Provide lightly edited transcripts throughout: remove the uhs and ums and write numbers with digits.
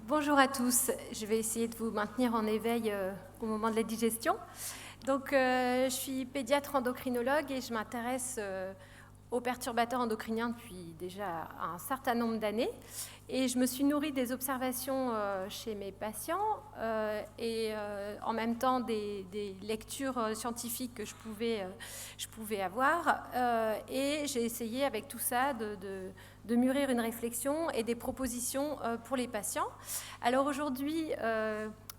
Bonjour à tous, je vais essayer de vous maintenir en éveil au moment de la digestion. Donc, je suis pédiatre endocrinologue et je m'intéresse aux perturbateurs endocriniens depuis déjà un certain nombre d'années. Et je me suis nourrie des observations chez mes patients et en même temps des lectures scientifiques que je pouvais avoir. Et j'ai essayé avec tout ça de mûrir une réflexion et des propositions pour les patients. Alors aujourd'hui,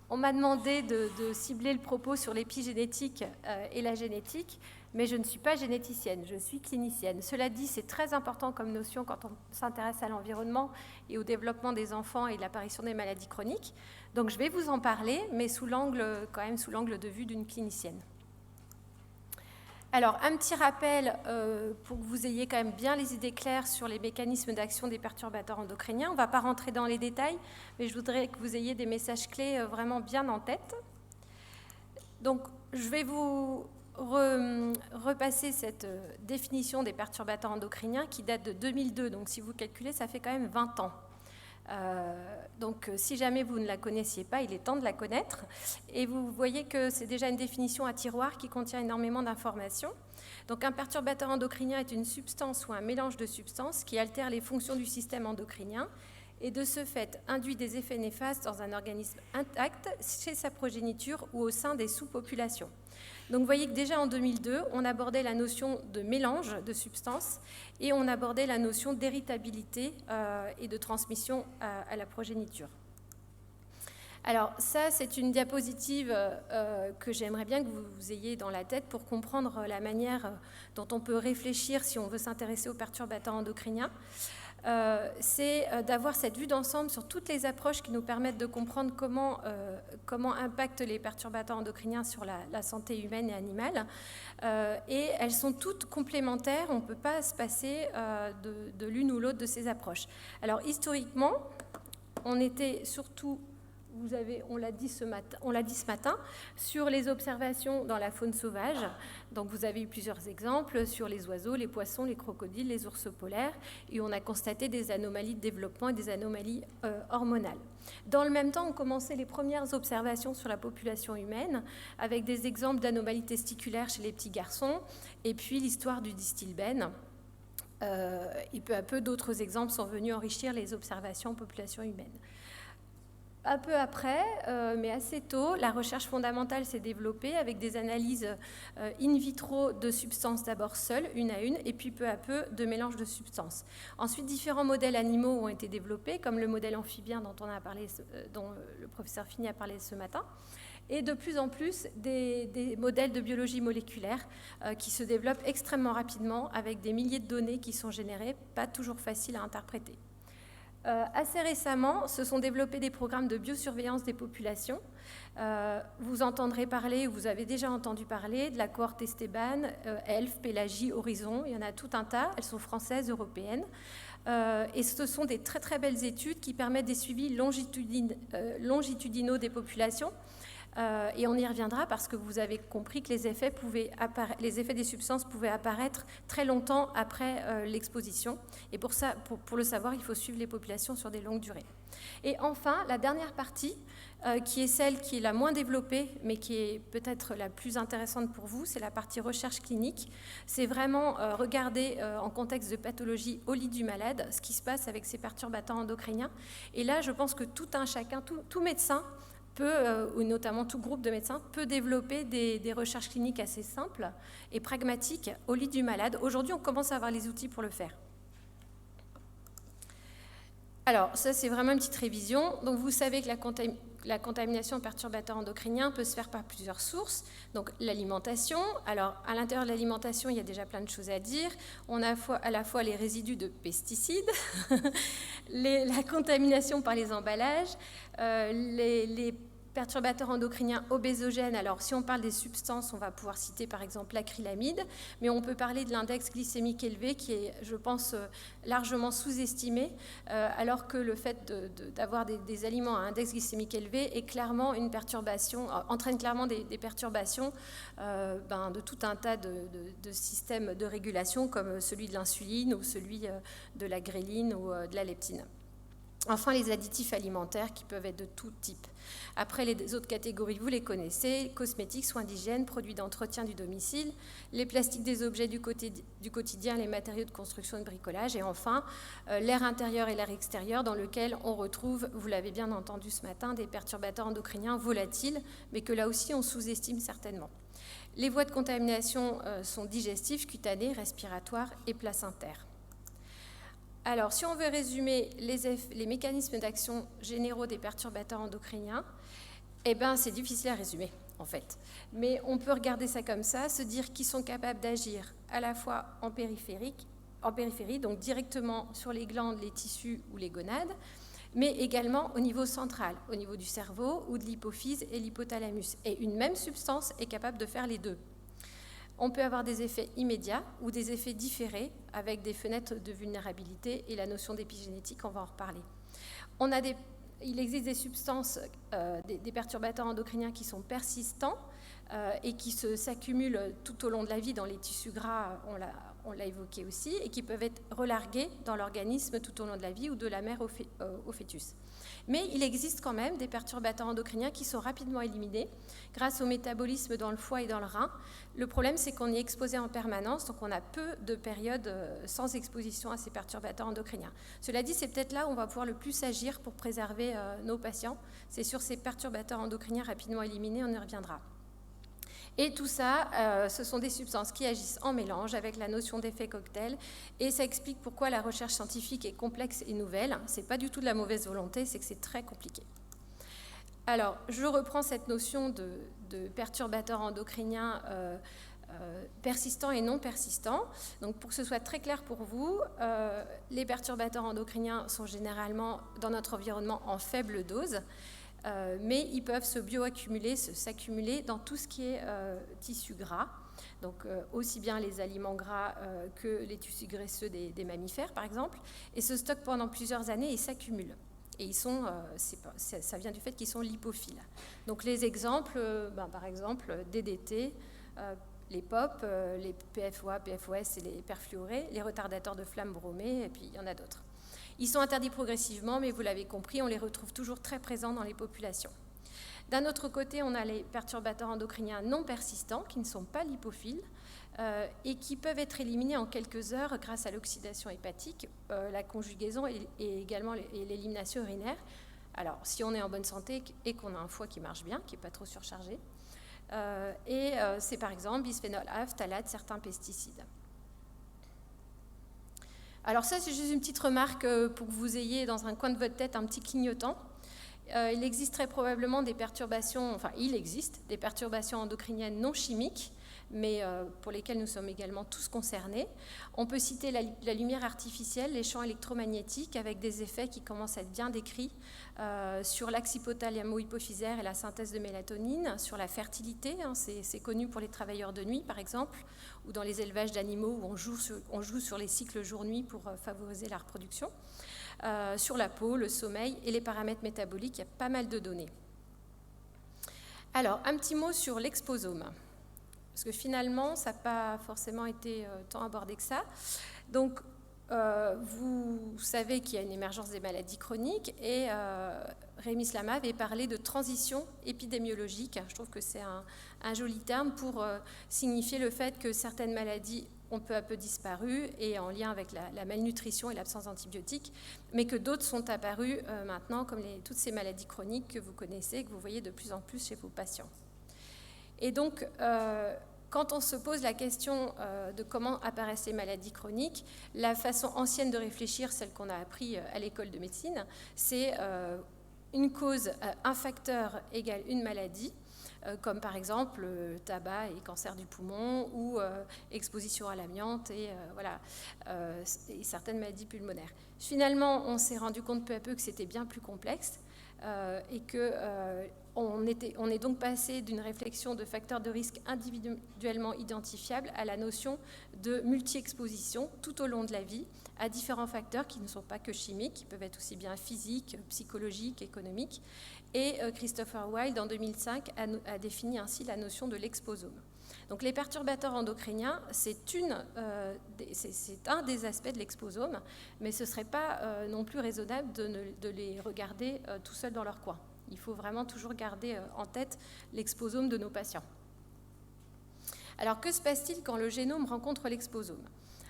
on m'a demandé de cibler le propos sur l'épigénétique et la génétique, mais je ne suis pas généticienne, je suis clinicienne. Cela dit, c'est très important comme notion quand on s'intéresse à l'environnement et au développement des enfants et l'apparition des maladies chroniques. Donc je vais vous en parler, mais sous l'angle de vue d'une clinicienne. Alors, un petit rappel pour que vous ayez quand même bien les idées claires sur les mécanismes d'action des perturbateurs endocriniens. On ne va pas rentrer dans les détails, mais je voudrais que vous ayez des messages clés vraiment bien en tête. Donc, je vais vous repasser cette définition des perturbateurs endocriniens qui date de 2002. Donc, si vous calculez, ça fait quand même 20 ans. Donc, si jamais vous ne la connaissiez pas, il est temps de la connaître. Et vous voyez que c'est déjà une définition à tiroir qui contient énormément d'informations. Donc, un perturbateur endocrinien est une substance ou un mélange de substances qui altère les fonctions du système endocrinien et de ce fait induit des effets néfastes dans un organisme intact chez sa progéniture ou au sein des sous-populations. Donc vous voyez que déjà en 2002, on abordait la notion de mélange de substances et on abordait la notion d'héritabilité et de transmission à la progéniture. Alors ça, c'est une diapositive que j'aimerais bien que vous ayez dans la tête pour comprendre la manière dont on peut réfléchir si on veut s'intéresser aux perturbateurs endocriniens. C'est d'avoir cette vue d'ensemble sur toutes les approches qui nous permettent de comprendre comment impactent les perturbateurs endocriniens sur la santé humaine et animale. Et elles sont toutes complémentaires, on ne peut pas se passer de l'une ou l'autre de ces approches. Alors historiquement, on était surtout... on l'a dit ce matin, sur les observations dans la faune sauvage. Donc vous avez eu plusieurs exemples sur les oiseaux, les poissons, les crocodiles, les ours polaires, et on a constaté des anomalies de développement et des anomalies hormonales. Dans le même temps, on commençait les premières observations sur la population humaine, avec des exemples d'anomalies testiculaires chez les petits garçons, et puis l'histoire du distilbène. Et peu à peu, d'autres exemples sont venus enrichir les observations en population humaine. Un peu après, mais assez tôt, la recherche fondamentale s'est développée avec des analyses in vitro de substances d'abord seules, une à une, et puis peu à peu de mélanges de substances. Ensuite, différents modèles animaux ont été développés, comme le modèle amphibien dont le professeur Fini a parlé ce matin, et de plus en plus des modèles de biologie moléculaire qui se développent extrêmement rapidement avec des milliers de données qui sont générées, pas toujours faciles à interpréter. Assez récemment, se sont développés des programmes de biosurveillance des populations. Vous entendrez parler, ou vous avez déjà entendu parler, de la cohorte Esteban, ELF, Pélagie, Horizon, il y en a tout un tas, elles sont françaises, européennes. Et ce sont des très très belles études qui permettent des suivis longitudinaux des populations. Et on y reviendra parce que vous avez compris que les effets des substances pouvaient apparaître très longtemps après l'exposition. Et pour le savoir, il faut suivre les populations sur des longues durées. Et enfin, la dernière partie, qui est celle qui est la moins développée, mais qui est peut-être la plus intéressante pour vous, c'est la partie recherche clinique. C'est vraiment regarder en contexte de pathologie au lit du malade ce qui se passe avec ces perturbateurs endocriniens. Et là, je pense que tout médecin ou notamment tout groupe de médecins, peut développer des recherches cliniques assez simples et pragmatiques au lit du malade. Aujourd'hui, on commence à avoir les outils pour le faire. Alors, ça, c'est vraiment une petite révision. Donc, vous savez que la contamination en perturbateurs endocriniens peut se faire par plusieurs sources. Donc, l'alimentation. Alors, à l'intérieur de l'alimentation, il y a déjà plein de choses à dire. On a à la fois les résidus de pesticides, la contamination par les emballages, les perturbateurs endocriniens obésogènes. Alors, si on parle des substances, on va pouvoir citer par exemple l'acrylamide, mais on peut parler de l'index glycémique élevé qui est, je pense, largement sous-estimé, alors que le fait d'avoir des aliments à index glycémique élevé est clairement une perturbation, entraîne clairement des perturbations de tout un tas de systèmes de régulation comme celui de l'insuline ou celui de la gréline ou de la leptine. Enfin, les additifs alimentaires qui peuvent être de tout type. Après, les autres catégories, vous les connaissez, cosmétiques, soins d'hygiène, produits d'entretien du domicile, les plastiques des objets du quotidien, les matériaux de construction et de bricolage, et enfin, l'air intérieur et l'air extérieur dans lequel on retrouve, vous l'avez bien entendu ce matin, des perturbateurs endocriniens volatiles, mais que là aussi on sous-estime certainement. Les voies de contamination sont digestives, cutanées, respiratoires et placentaires. Alors, si on veut résumer les mécanismes d'action généraux des perturbateurs endocriniens, eh bien, c'est difficile à résumer, en fait. Mais on peut regarder ça comme ça, se dire qu'ils sont capables d'agir à la fois en périphérie, donc directement sur les glandes, les tissus ou les gonades, mais également au niveau central, au niveau du cerveau ou de l'hypophyse et l'hypothalamus. Et une même substance est capable de faire les deux. On peut avoir des effets immédiats ou des effets différés avec des fenêtres de vulnérabilité et la notion d'épigénétique, on va en reparler. Il existe des substances, des perturbateurs endocriniens qui sont persistants et qui s'accumulent tout au long de la vie dans les tissus gras, on l'a évoqué aussi, et qui peuvent être relargués dans l'organisme tout au long de la vie ou de la mère au fœtus. Mais il existe quand même des perturbateurs endocriniens qui sont rapidement éliminés grâce au métabolisme dans le foie et dans le rein. Le problème, c'est qu'on y est exposé en permanence, donc on a peu de périodes sans exposition à ces perturbateurs endocriniens. Cela dit, c'est peut-être là où on va pouvoir le plus agir pour préserver nos patients. C'est sur ces perturbateurs endocriniens rapidement éliminés, on y reviendra. Et tout ça, ce sont des substances qui agissent en mélange avec la notion d'effet cocktail. Et ça explique pourquoi la recherche scientifique est complexe et nouvelle. Ce n'est pas du tout de la mauvaise volonté, c'est que c'est très compliqué. Alors, je reprends cette notion de perturbateurs endocriniens persistants et non persistants. Donc, pour que ce soit très clair pour vous, les perturbateurs endocriniens sont généralement dans notre environnement en faible dose. Mais ils peuvent se bioaccumuler, s'accumuler dans tout ce qui est tissu gras, donc aussi bien les aliments gras que les tissus graisseux des mammifères, par exemple, et se stockent pendant plusieurs années et s'accumulent. Et ça vient du fait qu'ils sont lipophiles. Donc les exemples, par exemple, DDT, les POP, les PFOA, PFOS et les perfluorés, les retardateurs de flamme bromées, et puis il y en a d'autres. Ils sont interdits progressivement, mais vous l'avez compris, on les retrouve toujours très présents dans les populations. D'un autre côté, on a les perturbateurs endocriniens non persistants, qui ne sont pas lipophiles, et qui peuvent être éliminés en quelques heures grâce à l'oxydation hépatique, la conjugaison et également l'élimination urinaire. Alors, si on est en bonne santé et qu'on a un foie qui marche bien, qui n'est pas trop surchargé, c'est par exemple bisphénol A, phtalate, certains pesticides. Alors ça, c'est juste une petite remarque pour que vous ayez dans un coin de votre tête un petit clignotant. Il existe très probablement des perturbations, des perturbations endocriniennes non chimiques, mais pour lesquelles nous sommes également tous concernés. On peut citer la lumière artificielle, les champs électromagnétiques, avec des effets qui commencent à être bien décrits sur l'axe hypothalamo-hypophysaire et la synthèse de mélatonine, sur la fertilité, c'est connu pour les travailleurs de nuit par exemple, ou dans les élevages d'animaux où on joue sur les cycles jour-nuit pour favoriser la reproduction. Sur la peau, le sommeil et les paramètres métaboliques, il y a pas mal de données. Alors, un petit mot sur l'exposome, parce que finalement, ça n'a pas forcément été tant abordé que ça. Donc, vous savez qu'il y a une émergence des maladies chroniques et Rémi Slama avait parlé de transition épidémiologique. Je trouve que c'est un joli terme pour signifier le fait que certaines maladies ont peu à peu disparu et en lien avec la malnutrition et l'absence d'antibiotiques, mais que d'autres sont apparues maintenant, comme toutes ces maladies chroniques que vous connaissez, que vous voyez de plus en plus chez vos patients. Et donc, quand on se pose la question de comment apparaissent les maladies chroniques, la façon ancienne de réfléchir, celle qu'on a appris à l'école de médecine, c'est une cause, un facteur égale une maladie, comme par exemple tabac et cancer du poumon ou exposition à l'amiante et certaines maladies pulmonaires. Finalement, on s'est rendu compte peu à peu que c'était bien plus complexe et qu'on est donc passé d'une réflexion de facteurs de risque individuellement identifiables à la notion de multi-exposition tout au long de la vie à différents facteurs qui ne sont pas que chimiques, qui peuvent être aussi bien physiques, psychologiques, économiques. Et Christopher Wilde, en 2005, a défini ainsi la notion de l'exposome. Donc les perturbateurs endocriniens, c'est un des aspects de l'exposome, mais ce ne serait pas non plus raisonnable de les regarder tout seuls dans leur coin. Il faut vraiment toujours garder en tête l'exposome de nos patients. Alors que se passe-t-il quand le génome rencontre l'exposome?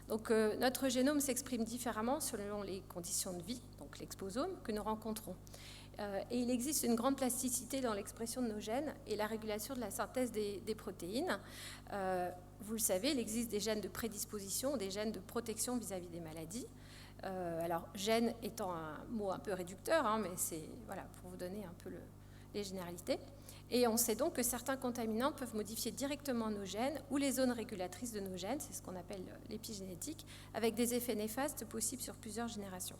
Donc notre génome s'exprime différemment selon les conditions de vie, donc l'exposome, que nous rencontrons. Et il existe une grande plasticité dans l'expression de nos gènes et la régulation de la synthèse des protéines. Vous le savez, il existe des gènes de prédisposition, des gènes de protection vis-à-vis des maladies. Alors, gène étant un mot un peu réducteur, hein, mais c'est voilà, pour vous donner un peu les généralités. Et on sait donc que certains contaminants peuvent modifier directement nos gènes ou les zones régulatrices de nos gènes, c'est ce qu'on appelle l'épigénétique, avec des effets néfastes possibles sur plusieurs générations.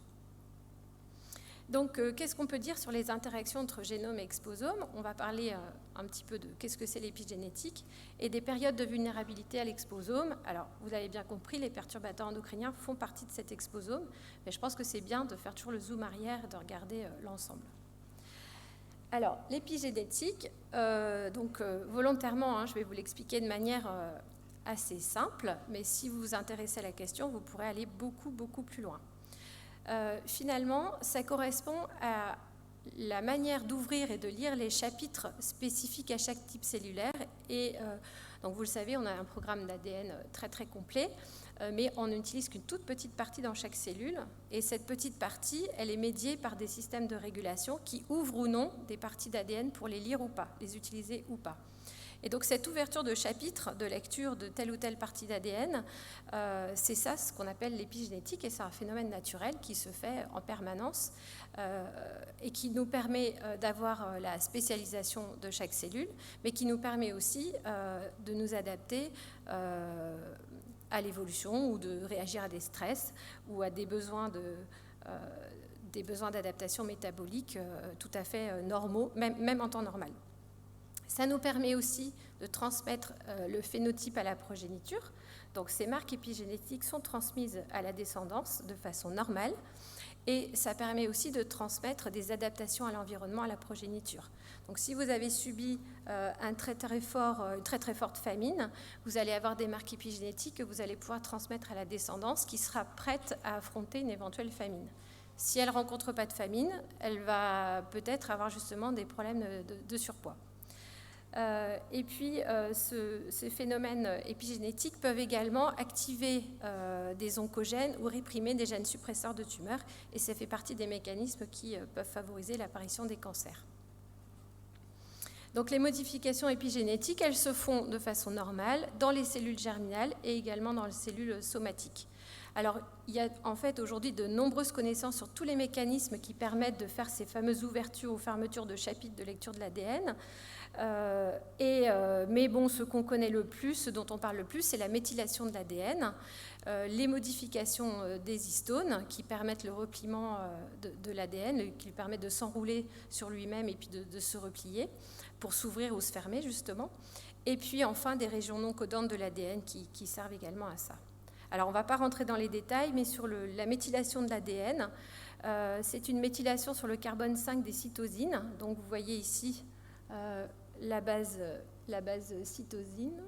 Donc, qu'est-ce qu'on peut dire sur les interactions entre génome et exposome? On va parler un petit peu de qu'est-ce que c'est l'épigénétique et des périodes de vulnérabilité à l'exposome. Alors, vous avez bien compris, les perturbateurs endocriniens font partie de cet exposome, mais je pense que c'est bien de faire toujours le zoom arrière et de regarder l'ensemble. Alors, l'épigénétique, volontairement, je vais vous l'expliquer de manière assez simple, mais si vous vous intéressez à la question, vous pourrez aller beaucoup, beaucoup plus loin. Finalement, ça correspond à la manière d'ouvrir et de lire les chapitres spécifiques à chaque type cellulaire. Et donc, vous le savez, on a un programme d'ADN très, très complet, mais on n'utilise qu'une toute petite partie dans chaque cellule. Et cette petite partie, elle est médiée par des systèmes de régulation qui ouvrent ou non des parties d'ADN pour les lire ou pas, les utiliser ou pas. Et donc cette ouverture de chapitre, de lecture de telle ou telle partie d'ADN, c'est ça ce qu'on appelle l'épigénétique, et c'est un phénomène naturel qui se fait en permanence et qui nous permet d'avoir la spécialisation de chaque cellule, mais qui nous permet aussi de nous adapter à l'évolution ou de réagir à des stress ou à des besoins d'adaptation métabolique tout à fait normaux, même en temps normal. Ça nous permet aussi de transmettre le phénotype à la progéniture. Donc ces marques épigénétiques sont transmises à la descendance de façon normale et ça permet aussi de transmettre des adaptations à l'environnement, à la progéniture. Donc si vous avez subi une très très forte famine, vous allez avoir des marques épigénétiques que vous allez pouvoir transmettre à la descendance qui sera prête à affronter une éventuelle famine. Si elle ne rencontre pas de famine, elle va peut-être avoir justement des problèmes de surpoids. Et puis, ces phénomènes épigénétiques peuvent également activer des oncogènes ou réprimer des gènes suppresseurs de tumeurs, et ça fait partie des mécanismes qui peuvent favoriser l'apparition des cancers. Donc, les modifications épigénétiques, elles se font de façon normale dans les cellules germinales et également dans les cellules somatiques. Alors, il y a en fait aujourd'hui de nombreuses connaissances sur tous les mécanismes qui permettent de faire ces fameuses ouvertures ou fermetures de chapitres de lecture de l'ADN. Mais bon, ce qu'on connaît le plus, ce dont on parle le plus, c'est la méthylation de l'ADN, les modifications des histones qui permettent le repliement de l'ADN, qui lui permettent de s'enrouler sur lui-même et puis de se replier pour s'ouvrir ou se fermer justement. Et puis enfin des régions non codantes de l'ADN qui servent également à ça. Alors on ne va pas rentrer dans les détails, mais sur la méthylation de l'ADN, c'est une méthylation sur le carbone 5 des cytosines. Donc vous voyez ici la base cytosine.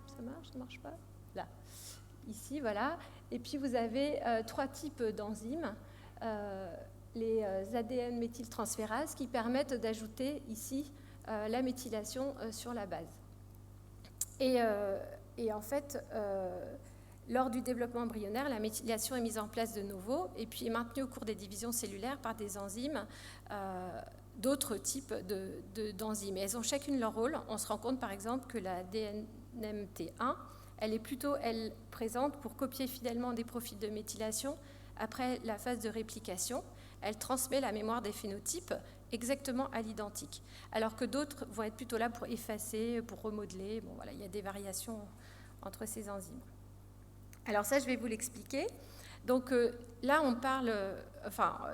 Ça marche pas? Là, ici, voilà. Et puis vous avez 3 types d'enzymes, les ADN méthyltransférases qui permettent d'ajouter ici la méthylation sur la base. Et en fait, lors du développement embryonnaire, la méthylation est mise en place de nouveau et puis est maintenue au cours des divisions cellulaires par des enzymes d'autres types d'enzymes. Et elles ont chacune leur rôle. On se rend compte par exemple que la DNMT1, elle est plutôt présente pour copier fidèlement des profils de méthylation après la phase de réplication. Elle transmet la mémoire des phénotypes exactement à l'identique, alors que d'autres vont être plutôt là pour effacer, pour remodeler. Bon, voilà, il y a des variations entre ces enzymes. Alors ça, je vais vous l'expliquer. Donc là, on parle,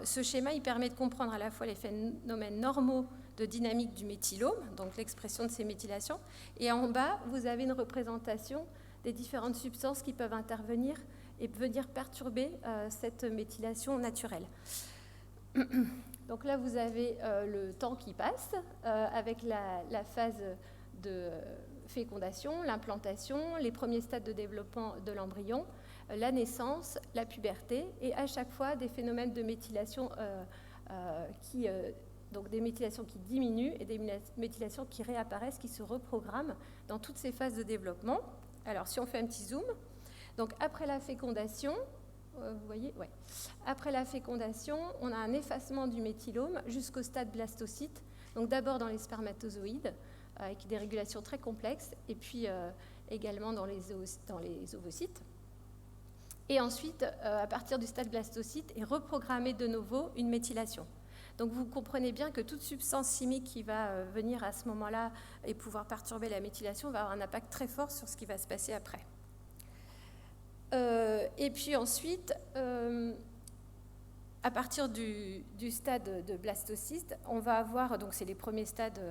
ce schéma, il permet de comprendre à la fois les phénomènes normaux de dynamique du méthylome, donc l'expression de ces méthylations, et en bas, vous avez une représentation des différentes substances qui peuvent intervenir et venir perturber cette méthylation naturelle. Donc là, vous avez le temps qui passe avec la phase de fécondation, l'implantation, les premiers stades de développement de l'embryon, la naissance, la puberté, et à chaque fois des phénomènes de méthylation donc des méthylations qui diminuent et des méthylations qui réapparaissent, qui se reprogramment dans toutes ces phases de développement. Alors, si on fait un petit zoom, donc après la fécondation, vous voyez, ouais. Après la fécondation, on a un effacement du méthylome jusqu'au stade blastocyte, donc d'abord dans les spermatozoïdes, avec des régulations très complexes, et puis également dans les ovocytes. Et ensuite, à partir du stade blastocyte, est reprogrammée de nouveau une méthylation. Donc vous comprenez bien que toute substance chimique qui va venir à ce moment-là et pouvoir perturber la méthylation va avoir un impact très fort sur ce qui va se passer après. Et puis ensuite, à partir du stade de blastocyste, on va avoir, donc c'est les premiers stades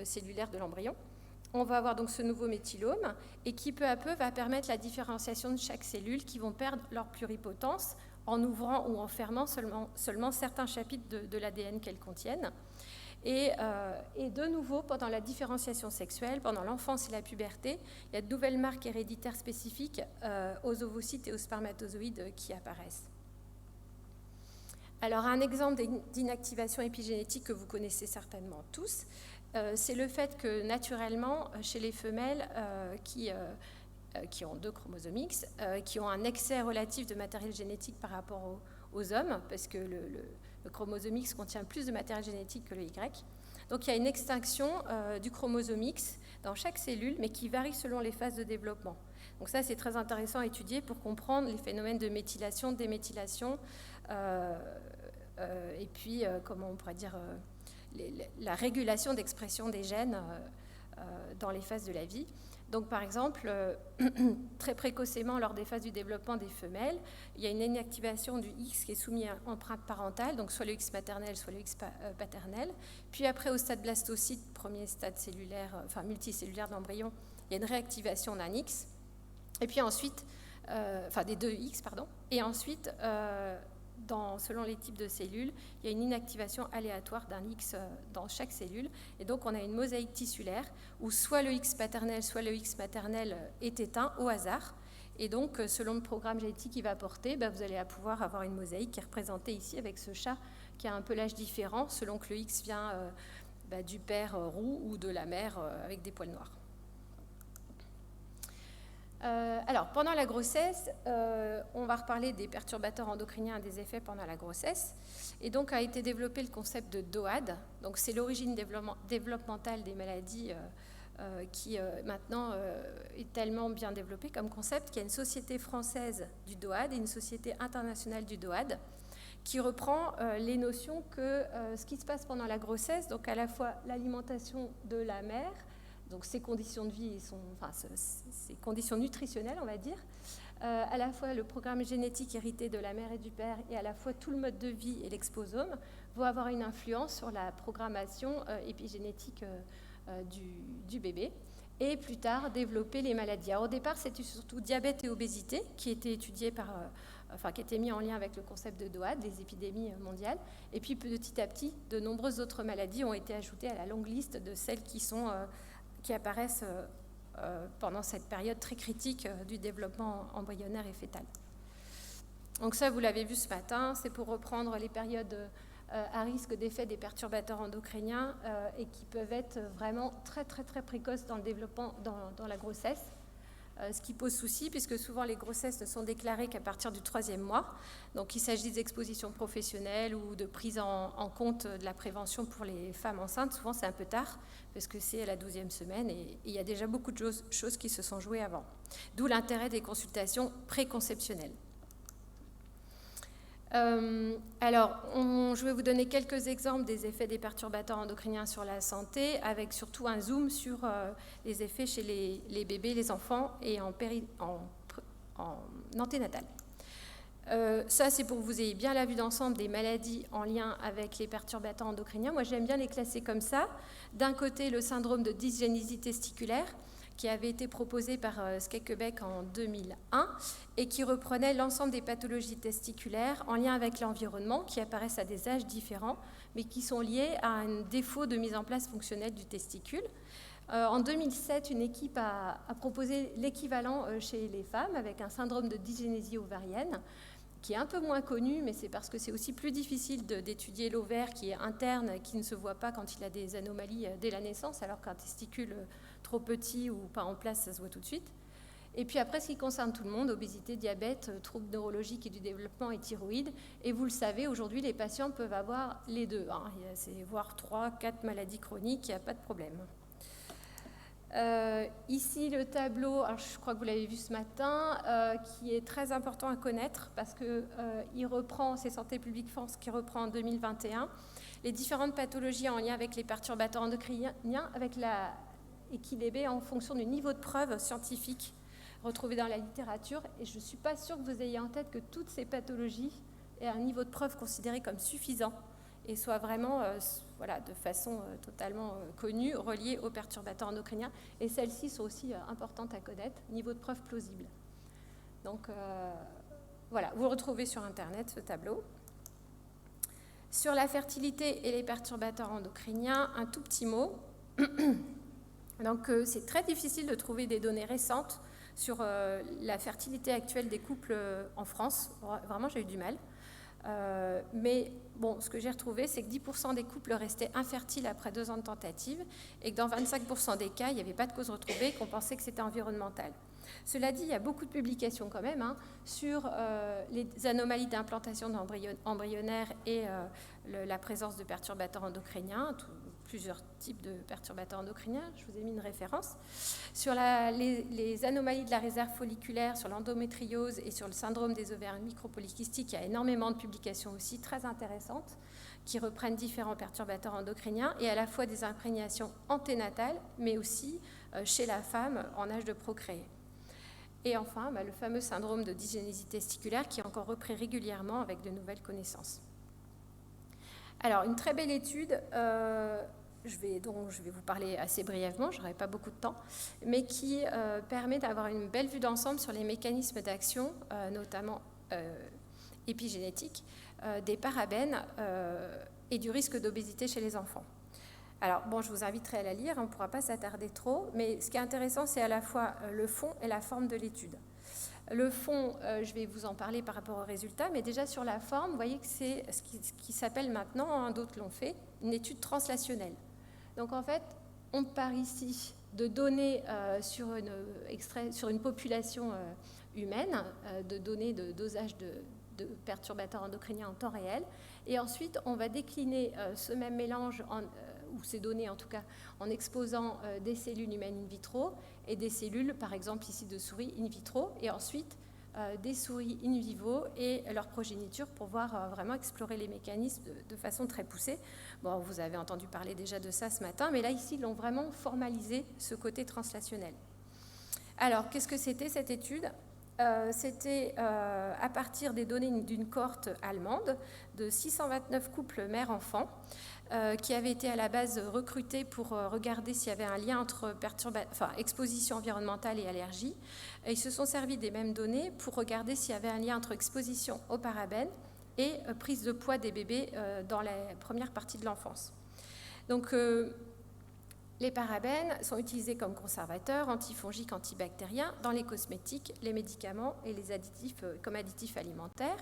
cellulaires de l'embryon, on va avoir donc ce nouveau méthylome et qui peu à peu va permettre la différenciation de chaque cellule qui vont perdre leur pluripotence en ouvrant ou en fermant seulement certains chapitres de l'ADN qu'elles contiennent. Et de nouveau, pendant la différenciation sexuelle, pendant l'enfance et la puberté, il y a de nouvelles marques héréditaires spécifiques aux ovocytes et aux spermatozoïdes qui apparaissent. Alors, un exemple d'inactivation épigénétique que vous connaissez certainement tous, c'est le fait que naturellement, chez les femelles qui ont 2 chromosomes X, qui ont un excès relatif de matériel génétique par rapport aux hommes, parce que le chromosome X contient plus de matériel génétique que le Y. Donc il y a une extinction du chromosome X dans chaque cellule, mais qui varie selon les phases de développement. Donc ça, c'est très intéressant à étudier pour comprendre les phénomènes de méthylation, déméthylation, et puis, comment on pourrait dire, la régulation d'expression des gènes dans les phases de la vie. Donc, par exemple, très précocement, lors des phases du développement des femelles, il y a une inactivation du X qui est soumis à empreinte parentale, donc soit le X maternel, soit le X paternel. Puis après, au stade blastocyte, premier stade cellulaire, enfin multicellulaire d'embryon, il y a une réactivation d'un X. Et puis ensuite, des 2 X, pardon. Et ensuite, selon les types de cellules, il y a une inactivation aléatoire d'un X dans chaque cellule. Et donc, on a une mosaïque tissulaire où soit le X paternel, soit le X maternel est éteint au hasard. Et donc, selon le programme génétique qu'il va porter, vous allez pouvoir avoir une mosaïque qui est représentée ici avec ce chat qui a un pelage différent selon que le X vient du père roux ou de la mère avec des poils noirs. Alors, pendant la grossesse, on va reparler des perturbateurs endocriniens et des effets pendant la grossesse. Et donc, a été développé le concept de DOAD. Donc, c'est l'origine développementale des maladies qui, maintenant, est tellement bien développée comme concept qu'il y a une société française du DOAD et une société internationale du DOAD qui reprend les notions que ce qui se passe pendant la grossesse, donc à la fois l'alimentation de la mère, donc ses conditions de vie, ses conditions nutritionnelles, on va dire, à la fois le programme génétique hérité de la mère et du père, et à la fois tout le mode de vie et l'exposome, vont avoir une influence sur la programmation épigénétique du bébé, et plus tard développer les maladies. Alors, au départ, c'était surtout diabète et obésité qui étaient étudiés qui étaient mis en lien avec le concept de DOAD, des épidémies mondiales, et puis petit à petit, de nombreuses autres maladies ont été ajoutées à la longue liste de celles qui apparaissent pendant cette période très critique du développement embryonnaire et fœtal. Donc ça, vous l'avez vu ce matin, c'est pour reprendre les périodes à risque d'effet des perturbateurs endocriniens et qui peuvent être vraiment très, très, très précoces dans le développement, dans la grossesse. Ce qui pose souci, puisque souvent les grossesses ne sont déclarées qu'à partir du 3e mois. Donc il s'agit d'expositions professionnelles ou de prise en compte de la prévention pour les femmes enceintes. Souvent c'est un peu tard, parce que c'est à la 12e semaine et il y a déjà beaucoup de choses qui se sont jouées avant. D'où l'intérêt des consultations préconceptionnelles. Je vais vous donner quelques exemples des effets des perturbateurs endocriniens sur la santé, avec surtout un zoom sur les effets chez les bébés, les enfants et en anténatal. Ça, c'est pour que vous ayez bien la vue d'ensemble des maladies en lien avec les perturbateurs endocriniens. Moi, j'aime bien les classer comme ça. D'un côté, le syndrome de dysgénésie testiculaire, qui avait été proposé par Skekebeek en 2001 et qui reprenait l'ensemble des pathologies testiculaires en lien avec l'environnement qui apparaissent à des âges différents mais qui sont liés à un défaut de mise en place fonctionnelle du testicule. En 2007, une équipe a proposé l'équivalent chez les femmes avec un syndrome de dysgénésie ovarienne qui est un peu moins connu, mais c'est parce que c'est aussi plus difficile d'étudier l'ovaire qui est interne, qui ne se voit pas quand il a des anomalies dès la naissance, alors qu'un testicule trop petit ou pas en place, ça se voit tout de suite. Et puis après, ce qui concerne tout le monde, obésité, diabète, troubles neurologiques et du développement et thyroïde. Et vous le savez, aujourd'hui, les patients peuvent avoir les deux, hein. Voire 3, 4 maladies chroniques, il n'y a pas de problème. Ici, le tableau, alors je crois que vous l'avez vu ce matin, qui est très important à connaître parce qu'il reprend, c'est Santé publique France qui reprend en 2021, les différentes pathologies en lien avec les perturbateurs endocriniens, équilibrées en fonction du niveau de preuve scientifique retrouvé dans la littérature. Et je ne suis pas sûre que vous ayez en tête que toutes ces pathologies aient un niveau de preuve considéré comme suffisant et soient vraiment, de façon totalement connue, reliées aux perturbateurs endocriniens. Et celles-ci sont aussi importantes à connaître, niveau de preuve plausible. Donc, vous retrouvez sur Internet ce tableau. Sur la fertilité et les perturbateurs endocriniens, un tout petit mot. Donc, c'est très difficile de trouver des données récentes sur la fertilité actuelle des couples en France. Vraiment, j'ai eu du mal. Mais bon, ce que j'ai retrouvé, c'est que 10% des couples restaient infertiles après 2 ans de tentative et que dans 25% des cas, il n'y avait pas de cause retrouvée et qu'on pensait que c'était environnemental. Cela dit, il y a beaucoup de publications quand même sur les anomalies d'implantation embryonnaire et la présence de perturbateurs endocriniens, plusieurs types de perturbateurs endocriniens, je vous ai mis une référence, sur les anomalies de la réserve folliculaire, sur l'endométriose et sur le syndrome des ovaires micropolykystiques. Il y a énormément de publications aussi très intéressantes qui reprennent différents perturbateurs endocriniens et à la fois des imprégnations anténatales, mais aussi chez la femme en âge de procréer. Et enfin, le fameux syndrome de dysgénésie testiculaire qui est encore repris régulièrement avec de nouvelles connaissances. Alors, une très belle étude, je vais vous parler assez brièvement, je n'aurai pas beaucoup de temps, mais qui permet d'avoir une belle vue d'ensemble sur les mécanismes d'action, notamment épigénétiques, des parabènes et du risque d'obésité chez les enfants. Alors, bon, je vous inviterai à la lire, on ne pourra pas s'attarder trop, mais ce qui est intéressant, c'est à la fois le fond et la forme de l'étude. Le fond, je vais vous en parler par rapport aux résultats, mais déjà sur la forme, vous voyez que c'est ce qui s'appelle maintenant, d'autres l'ont fait, une étude translationnelle. Donc en fait, on part ici de données sur une population humaine, de données de dosage de perturbateurs endocriniens en temps réel, et ensuite on va décliner ce même mélange ou ces données en tout cas, en exposant des cellules humaines in vitro et des cellules, par exemple ici de souris in vitro, et ensuite des souris in vivo et leur progéniture pour voir vraiment explorer les mécanismes de façon très poussée. Bon, vous avez entendu parler déjà de ça ce matin, mais là ici, ils l'ont vraiment formalisé, ce côté translationnel. Alors, qu'est-ce que c'était cette étude ? C'était à partir des données d'une cohorte allemande de 629 couples mère-enfant qui avaient été à la base recrutés pour regarder s'il y avait un lien entre exposition environnementale et allergie. Et ils se sont servis des mêmes données pour regarder s'il y avait un lien entre exposition aux parabènes et prise de poids des bébés dans la première partie de l'enfance. Donc, les parabènes sont utilisés comme conservateurs, antifongiques, antibactériens dans les cosmétiques, les médicaments et les additifs comme additifs alimentaires.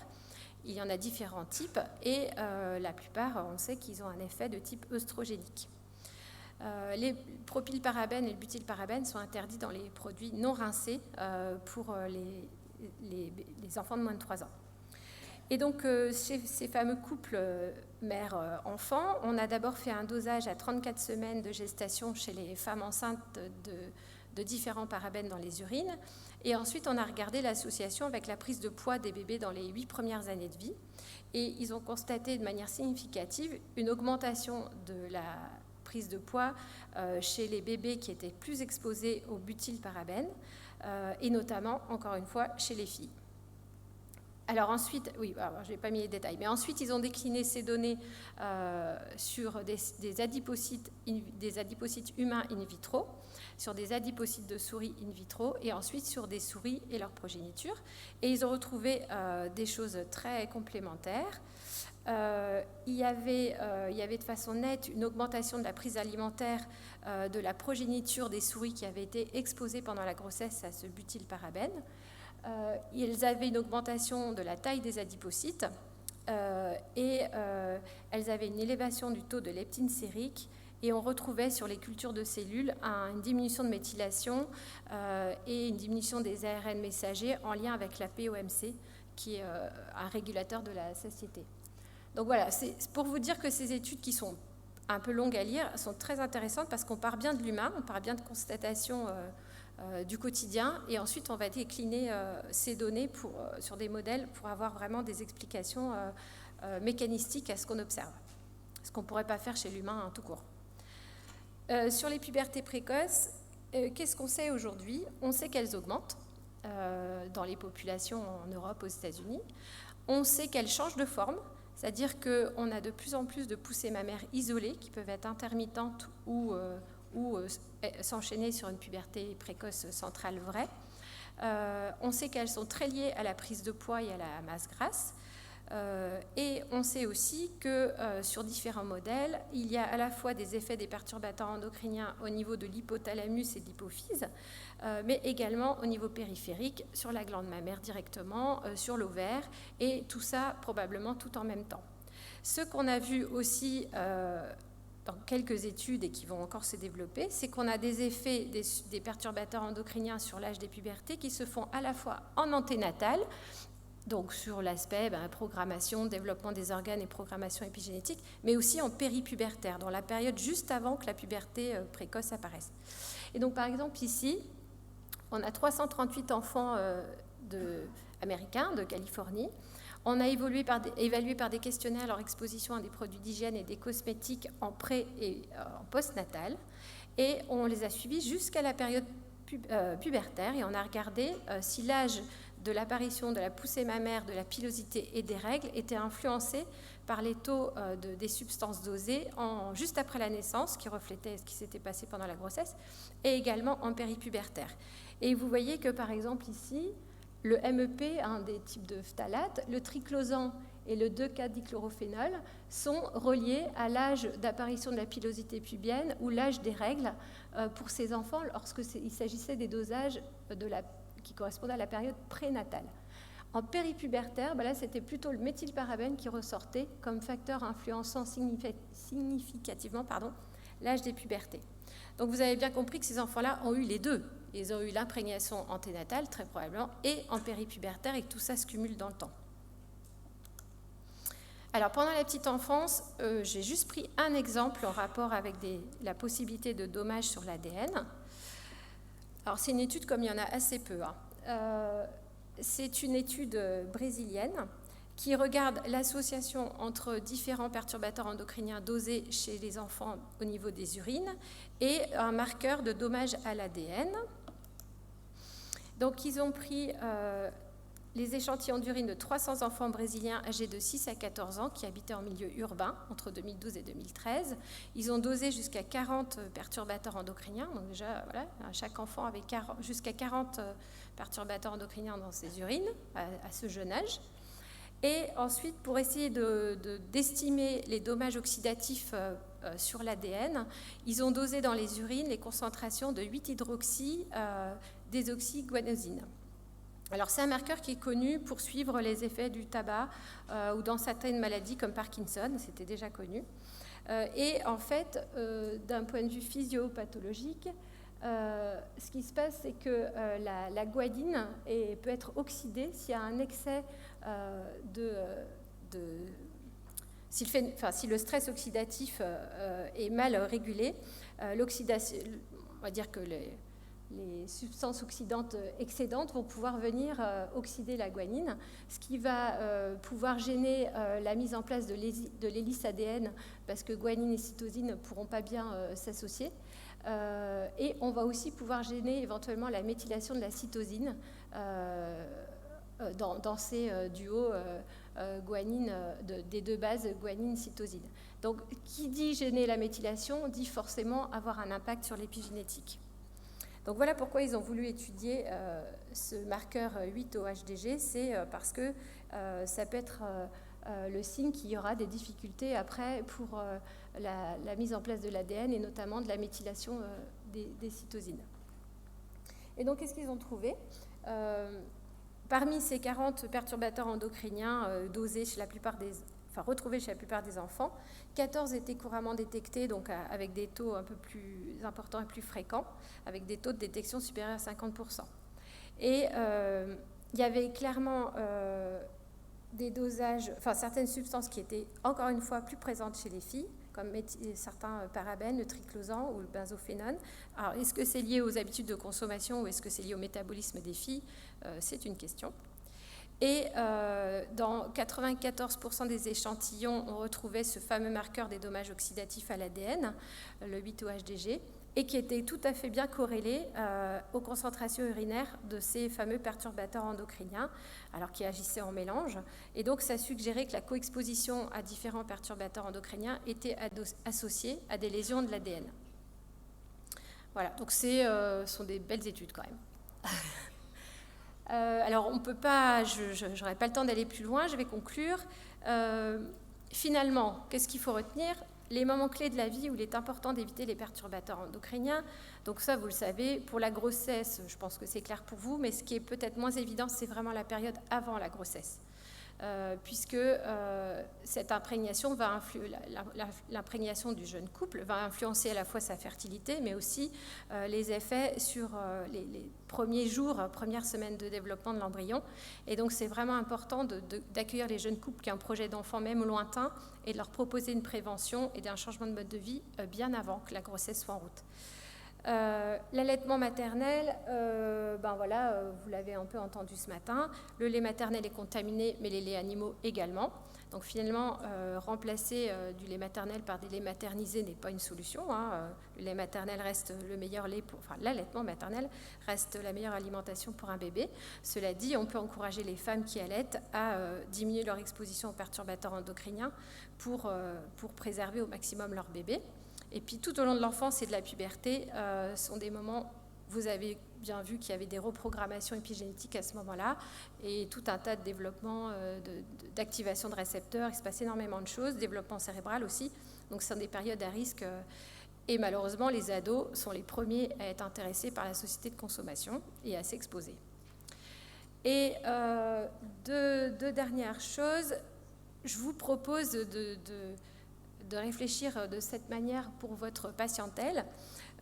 Il y en a différents types et la plupart, on sait qu'ils ont un effet de type œstrogénique. Les propylparabènes et le butylparabène sont interdits dans les produits non rincés pour les enfants de moins de 3 ans. Et donc, chez ces fameux couples mère-enfant, on a d'abord fait un dosage à 34 semaines de gestation chez les femmes enceintes de différents parabènes dans les urines. Et ensuite, on a regardé l'association avec la prise de poids des bébés dans les 8 premières années de vie. Et ils ont constaté de manière significative une augmentation de la prise de poids chez les bébés qui étaient plus exposés au butylparabène et notamment, encore une fois, chez les filles. Alors ensuite, oui, alors, je n'ai pas mis les détails, mais ensuite ils ont décliné ces données sur des adipocytes humains in vitro, sur des adipocytes de souris in vitro, et ensuite sur des souris et leur progéniture. Et ils ont retrouvé des choses très complémentaires. Il y avait de façon nette une augmentation de la prise alimentaire de la progéniture des souris qui avaient été exposées pendant la grossesse à ce butylparabène. Ils avaient une augmentation de la taille des adipocytes et elles avaient une élévation du taux de leptine sérique, et on retrouvait sur les cultures de cellules une diminution de méthylation et une diminution des ARN messagers en lien avec la POMC, qui est un régulateur de la satiété. Donc voilà, c'est pour vous dire que ces études qui sont un peu longues à lire sont très intéressantes parce qu'on part bien de l'humain, on part bien de constatations du quotidien, et ensuite on va décliner ces données sur des modèles pour avoir vraiment des explications mécanistiques à ce qu'on observe, ce qu'on ne pourrait pas faire chez l'humain tout court. Sur les pubertés précoces, qu'est-ce qu'on sait aujourd'hui? On sait qu'elles augmentent dans les populations en Europe, aux États-Unis. On sait qu'elles changent de forme, c'est-à-dire qu'on a de plus en plus de poussées mammaires isolées qui peuvent être intermittentes ou s'enchaîner sur une puberté précoce centrale vraie. On sait qu'elles sont très liées à la prise de poids et à la masse grasse. Et on sait aussi que sur différents modèles, il y a à la fois des effets des perturbateurs endocriniens au niveau de l'hypothalamus et de l'hypophyse, mais également au niveau périphérique, sur la glande mammaire directement, sur l'ovaire, et tout ça probablement tout en même temps. Ce qu'on a vu aussi dans quelques études et qui vont encore se développer, c'est qu'on a des effets des perturbateurs endocriniens sur l'âge des pubertés qui se font à la fois en anténatal, donc sur l'aspect programmation, développement des organes et programmation épigénétique, mais aussi en péripubertaire, dans la période juste avant que la puberté précoce apparaisse. Et donc par exemple ici, on a 338 enfants américains de Californie. On a évalué par des questionnaires leur exposition à des produits d'hygiène et des cosmétiques en pré- et en postnatal, et on les a suivis jusqu'à la période pubertaire, et on a regardé si l'âge de l'apparition de la poussée mammaire, de la pilosité et des règles était influencé par les taux des substances dosées juste après la naissance, qui reflétait ce qui s'était passé pendant la grossesse, et également en péripubertaire. Et vous voyez que par exemple ici, le MEP, un des types de phtalates, le triclosan et le 2,4-dichlorophénol sont reliés à l'âge d'apparition de la pilosité pubienne ou l'âge des règles pour ces enfants lorsqu'il s'agissait des dosages qui correspondaient à la période prénatale. En péripubertaire, là, c'était plutôt le méthylparabène qui ressortait comme facteur influençant significativement l'âge des pubertés. Donc vous avez bien compris que ces enfants-là ont eu les deux. Ils ont eu l'imprégnation anténatale, très probablement, et en péripubertaire, et que tout ça se cumule dans le temps. Alors, pendant la petite enfance, j'ai juste pris un exemple en rapport avec la possibilité de dommages sur l'ADN. Alors, c'est une étude comme il y en a assez peu. C'est une étude brésilienne qui regarde l'association entre différents perturbateurs endocriniens dosés chez les enfants au niveau des urines et un marqueur de dommage à l'ADN. Donc, ils ont pris les échantillons d'urine de 300 enfants brésiliens âgés de 6 à 14 ans qui habitaient en milieu urbain entre 2012 et 2013. Ils ont dosé jusqu'à 40 perturbateurs endocriniens. Donc déjà, voilà, chaque enfant avait jusqu'à 40 perturbateurs endocriniens dans ses urines à ce jeune âge. Et ensuite, pour essayer d'estimer les dommages oxydatifs sur l'ADN, ils ont dosé dans les urines les concentrations de 8-hydroxy-désoxyguanosine. Alors, c'est un marqueur qui est connu pour suivre les effets du tabac ou dans certaines maladies comme Parkinson, c'était déjà connu. Et en fait, d'un point de vue physiopathologique, ce qui se passe, c'est que la guanine peut être oxydée s'il y a un excès si le stress oxydatif est mal régulé, l'oxydation, on va dire que les substances oxydantes excédentes vont pouvoir venir oxyder la guanine, ce qui va pouvoir gêner la mise en place de l'hélice ADN parce que guanine et cytosine ne pourront pas bien s'associer. Et on va aussi pouvoir gêner éventuellement la méthylation de la cytosine dans ces duos guanine, des deux bases guanine-cytosine. Donc, qui dit gêner la méthylation dit forcément avoir un impact sur l'épigénétique. Donc voilà pourquoi ils ont voulu étudier ce marqueur 8-OHDG, c'est parce que ça peut être le signe qu'il y aura des difficultés après pour la mise en place de l'ADN et notamment de la méthylation des cytosines. Et donc, qu'est-ce qu'ils ont trouvé ? Parmi ces 40 perturbateurs endocriniens dosés chez la plupart retrouvés chez la plupart des enfants, 14 étaient couramment détectés, donc avec des taux un peu plus importants et plus fréquents, avec des taux de détection supérieurs à 50%. Et il y avait clairement des dosages, certaines substances qui étaient encore une fois plus présentes chez les filles, comme certains parabènes, le triclosan ou le benzophénone. Alors, est-ce que c'est lié aux habitudes de consommation ou est-ce que c'est lié au métabolisme des filles ? C'est une question. Et dans 94% des échantillons, on retrouvait ce fameux marqueur des dommages oxydatifs à l'ADN, le 8-OHDG, et qui était tout à fait bien corrélé aux concentrations urinaires de ces fameux perturbateurs endocriniens, alors qui agissaient en mélange. Et donc, ça suggérait que la coexposition à différents perturbateurs endocriniens était associée à des lésions de l'ADN. Voilà, donc ce sont des belles études quand même. Alors, on ne peut pas, je n'aurai pas le temps d'aller plus loin, je vais conclure. Finalement, qu'est-ce qu'il faut retenir ? Les moments clés de la vie où il est important d'éviter les perturbateurs endocriniens. Donc ça, vous le savez, pour la grossesse, je pense que c'est clair pour vous, mais ce qui est peut-être moins évident, c'est vraiment la période avant la grossesse. Puisque cette imprégnation l'imprégnation du jeune couple va influencer à la fois sa fertilité, mais aussi les effets sur les premiers jours, premières semaines de développement de l'embryon. Et donc, c'est vraiment important d'accueillir les jeunes couples qui ont un projet d'enfant, même lointain, et de leur proposer une prévention et un changement de mode de vie bien avant que la grossesse soit en route. L'allaitement maternel, vous l'avez un peu entendu ce matin, le lait maternel est contaminé, mais les laits animaux également. Donc finalement, remplacer du lait maternel par des laits maternisés n'est pas une solution. Le lait maternel reste le meilleur lait l'allaitement maternel reste la meilleure alimentation pour un bébé. Cela dit, on peut encourager les femmes qui allaitent à diminuer leur exposition aux perturbateurs endocriniens pour préserver au maximum leur bébé. Et puis tout au long de l'enfance et de la puberté, sont des moments, vous avez bien vu qu'il y avait des reprogrammations épigénétiques à ce moment-là, et tout un tas de développement, d'activation de récepteurs, il se passe énormément de choses, développement cérébral aussi, donc ce sont des périodes à risque, et malheureusement les ados sont les premiers à être intéressés par la société de consommation et à s'exposer. Et deux dernières choses, je vous propose de réfléchir de cette manière pour votre patientèle.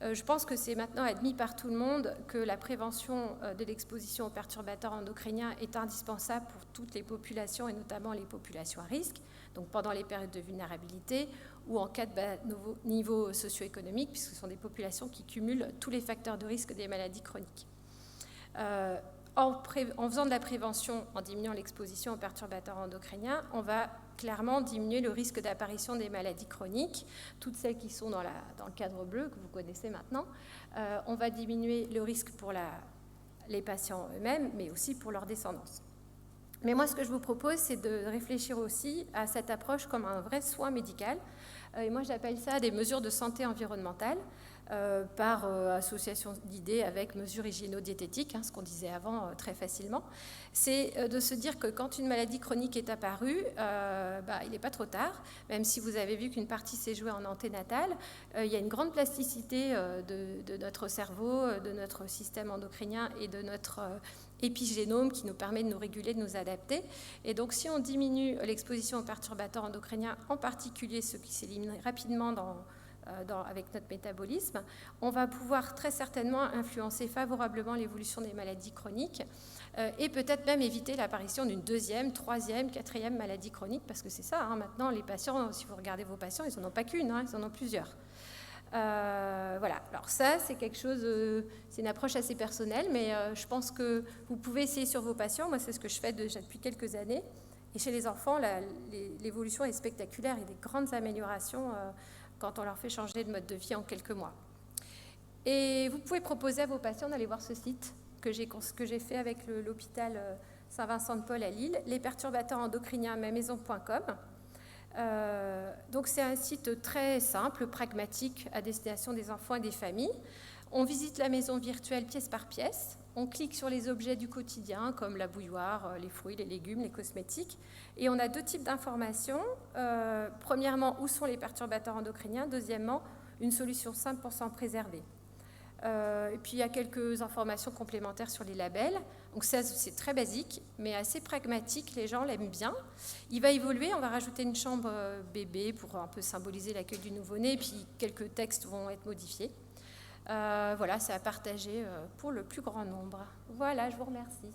Je pense que c'est maintenant admis par tout le monde que la prévention de l'exposition aux perturbateurs endocriniens est indispensable pour toutes les populations et notamment les populations à risque, donc pendant les périodes de vulnérabilité ou en cas de bas niveau socio-économique, puisque ce sont des populations qui cumulent tous les facteurs de risque des maladies chroniques. En faisant de la prévention, en diminuant l'exposition aux perturbateurs endocriniens, on va clairement diminuer le risque d'apparition des maladies chroniques, toutes celles qui sont dans le cadre bleu que vous connaissez maintenant. On va diminuer le risque pour les patients eux-mêmes, mais aussi pour leur descendance. Mais moi, ce que je vous propose, c'est de réfléchir aussi à cette approche comme un vrai soin médical. Et moi, j'appelle ça des mesures de santé environnementale. Par association d'idées avec mesures hygiéno-diététiques, ce qu'on disait avant très facilement, c'est de se dire que quand une maladie chronique est apparue, il n'est pas trop tard, même si vous avez vu qu'une partie s'est jouée en anténatal, il y a une grande plasticité de notre cerveau, de notre système endocrinien et de notre épigénome qui nous permet de nous réguler, de nous adapter. Et donc si on diminue l'exposition aux perturbateurs endocriniens, en particulier ceux qui s'éliminent rapidement avec notre métabolisme, on va pouvoir très certainement influencer favorablement l'évolution des maladies chroniques et peut-être même éviter l'apparition d'une deuxième, troisième, quatrième maladie chronique, parce que c'est ça, maintenant les patients, si vous regardez vos patients, ils n'en ont pas qu'une, ils en ont plusieurs. Voilà, alors ça c'est quelque chose, c'est une approche assez personnelle, mais je pense que vous pouvez essayer sur vos patients. Moi c'est ce que je fais déjà depuis quelques années, et chez les enfants l'évolution est spectaculaire, il y a des grandes améliorations quand on leur fait changer de mode de vie en quelques mois. Et vous pouvez proposer à vos patients d'aller voir ce site que j'ai fait avec l'hôpital Saint-Vincent-de-Paul à Lille, les perturbateurs endocriniens à mamaison.com. Donc c'est un site très simple, pragmatique, à destination des enfants et des familles. On visite la maison virtuelle pièce par pièce. On clique sur les objets du quotidien, comme la bouilloire, les fruits, les légumes, les cosmétiques. Et on a 2 types d'informations. Premièrement, où sont les perturbateurs endocriniens. Deuxièmement, une solution 100% préservée. Et puis, il y a quelques informations complémentaires sur les labels. Donc, ça, c'est très basique, mais assez pragmatique. Les gens l'aiment bien. Il va évoluer. On va rajouter une chambre bébé pour un peu symboliser l'accueil du nouveau-né. Et puis, quelques textes vont être modifiés. Voilà, c'est à partager pour le plus grand nombre. Voilà, je vous remercie.